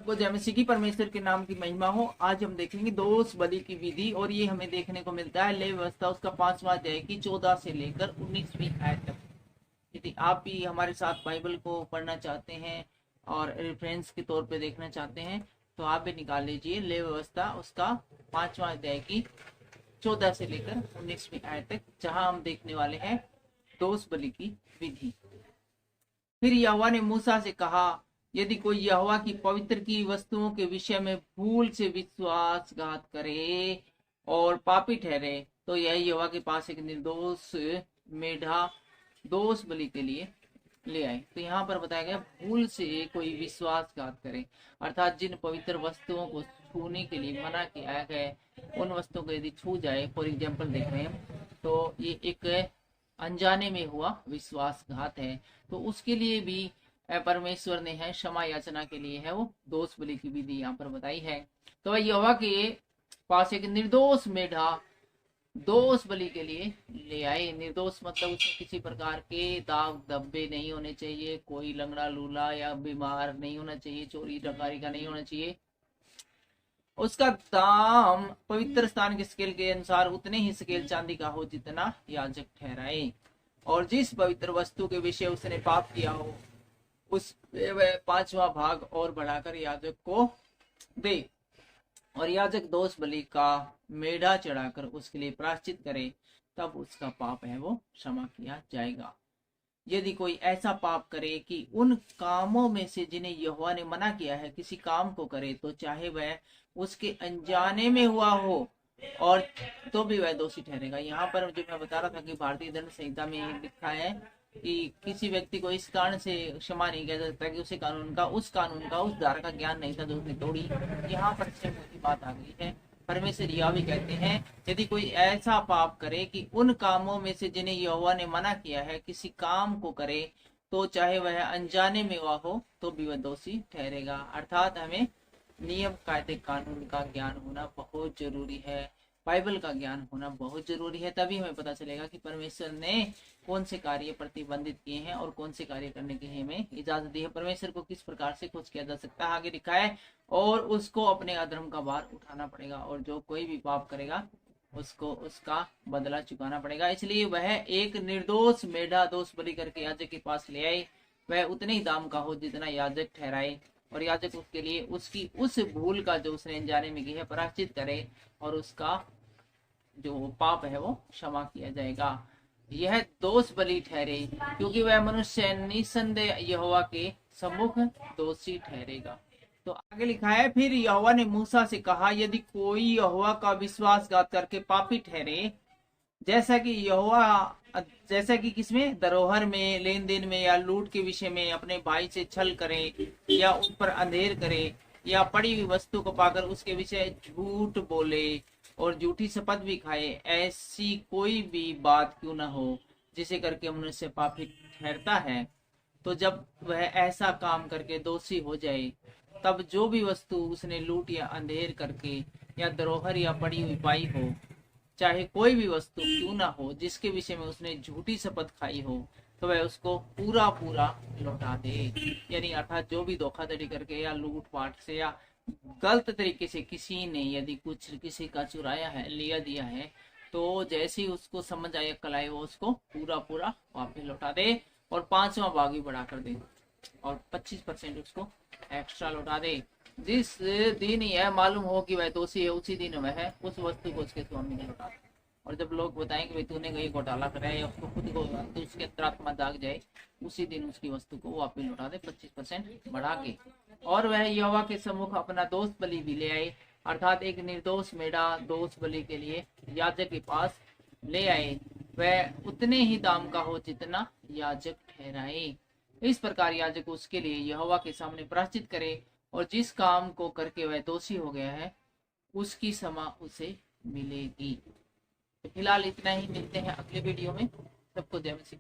सबको जय मसीह की, परमेश्वर के नाम की महिमा हो। आज हम देखेंगे दोष बलि की विधि, और ये हमें देखने को मिलता है ले व्यवस्था उसका 5वां अध्याय की 14 से लेकर 19वीं आयत तक। यदि आप भी हमारे साथ बाइबल को पढ़ना चाहते हैं और रेफरेंस के तौर पे देखना चाहते हैं तो आप भी निकाल लीजिए ले व्यवस्था उसका 5वां अध्याय की 14 से लेकर 19वीं आयत तक, जहां हम देखने वाले हैं दोष बलि की विधि। फिर यहोवा ने मूसा से कहा, यदि कोई यहोवा की पवित्र की वस्तुओं के विषय में भूल से विश्वासघात करे और पापी ठहरे तो यह यहोवा के पास एक निर्दोष मेढ़ा दोष बलि के लिए ले आए। तो यहाँ पर बताया गया भूल से कोई विश्वासघात करे, अर्थात जिन पवित्र वस्तुओं को छूने के लिए मना किया है उन वस्तुओं को यदि छू जाए, फॉर एग्जाम्पल देख रहे हैं तो ये एक अनजाने में हुआ विश्वासघात है, तो उसके लिए भी परमेश्वर ने है क्षमा याचना के लिए है वो दोष बलि की विधि यहाँ पर बताई है। तो यहोवा के पास एक निर्दोष मेढ़ा दोष बलि के लिए ले आए। निर्दोष मतलब उसमें किसी प्रकार के दाग धब्बे नहीं होने चाहिए, कोई लंगड़ा लूला या बीमार नहीं होना चाहिए, चोरी डकारी का नहीं होना चाहिए। उसका दाम पवित्र स्थान के स्केल के अनुसार उतने ही स्केल चांदी का हो जितना याजक ठहराए, और जिस पवित्र वस्तु के विषय उसने पाप किया हो उस वह 5वां भाग और बढ़ाकर याजक को दे, और याजक दोष बलि का मेढ़ा चढ़ाकर उसके लिए प्रायश्चित करे, तब उसका पाप है वो क्षमा किया जाएगा। यदि कोई ऐसा पाप करे कि उन कामों में से जिन्हें यहोवा ने मना किया है किसी काम को करे, तो चाहे वह उसके अनजाने में हुआ हो और तो भी वह दोषी ठहरेगा। यहाँ पर जो मैं बता रहा था कि भारतीय दंड संहिता में लिखा है कि किसी व्यक्ति को इस कारण से क्षमा नहीं किया जा सकता कि उस कानून का उस धारा का ज्ञान नहीं था जो उसने तोड़ी। यहाँ पर मोटी बात आ गई है। परमेश्वर यह भी कहते हैं, यदि कोई ऐसा पाप करे कि उन कामों में से जिन्हें यहोवा ने मना किया है किसी काम को करे, तो चाहे वह अनजाने में हुआ हो तो भी वह दोषी ठहरेगा। अर्थात हमें नियम कायदे कानून का ज्ञान होना बहुत जरूरी है, बाइबल का ज्ञान होना बहुत जरूरी है। तभी हमें पता चलेगा कि परमेश्वर ने कौन से कार्य प्रतिबंधित किए हैं और कौन से कार्य करने की हमें इजाजत दी है। परमेश्वर को किस प्रकार से खुश किया जा सकता है आगे लिखा है, और उसको अपने अधर्म का भार उठाना पड़ेगा, और जो कोई भी पाप करेगा उसको उसका बदला चुकाना पड़ेगा। इसलिए वह एक निर्दोष मेढ़ा दोष बलि करके याजक के पास ले आए, वह उतने ही दाम का हो जितना याजक ठहराए, और याजक उसके लिए उसकी उस भूल का जो उसने अनजाने में की है प्रायश्चित करे, और उसका जो पाप है वो क्षमा किया जाएगा। यह दोष बलि ठहरे क्योंकि वह मनुष्य निसंदेह यहोवा के सम्मुख दोषी ठहरेगा। तो आगे लिखा है, फिर यहोवा ने मूसा से कहा, यदि कोई यहोवा का विश्वासघात करके पापी ठहरे, जैसा कि किसमें, धरोहर में, लेन देन में या लूट के विषय में अपने भाई से छल करे या उस पर अंधेर करे या पड़ी हुई वस्तु को पाकर उसके विषय झूठ बोले और झूठी शपथ भी खाए, ऐसी कोई भी बात क्यों न हो जिसे करके मनुष्य पापी ठहरता है, तो जब वह ऐसा काम करके दोषी हो जाए, तब जो भी वस्तु उसने लूट या अंधेर करके या धरोहर या पड़ी हुई पाई हो, चाहे कोई भी वस्तु क्यों ना हो जिसके विषय में उसने झूठी शपथ खाई हो, तो वह उसको पूरा लौटा दे। यानी अर्थात जो भी धोखाधड़ी करके या लूट पाट से या गलत तरीके से किसी ने यदि कुछ किसी का चुराया है, लिया दिया है, तो जैसे ही उसको समझ आए अक्ल आए वो उसको पूरा वापस लौटा दे, और 5वां भाग भी बढ़ा कर दे, और 25% उसको एक्स्ट्रा लौटा दे। जिस दिन यह मालूम हो कि वह दोषी है उसी दिन वह उस वस्तु को उसके स्वामी ने लौटा दे। और जब लोग बताएंगे भाई तूने कहीं घोटाला करा है या उसको खुद को तो उसके अंतरात्मा जाग जाए, उसी दिन उसकी वस्तु को वापस लौटा दे 25% बढ़ा के। और वह यहोवा के सम्मुख अपना दोष बलि भी ले आए, अर्थात एक निर्दोष मेढ़ा दोष बलि के लिए याजक के पास ले आए, वह उतने ही दाम का हो जितना याजक ठहराए। इस प्रकार याजक उसके लिए यहोवा के सामने प्रायश्चित करे, और जिस काम को करके वह दोषी हो गया है उसकी क्षमा उसे मिलेगी। तो फिलहाल इतना ही, मिलते हैं अगले वीडियो में। सबको जय मसीह।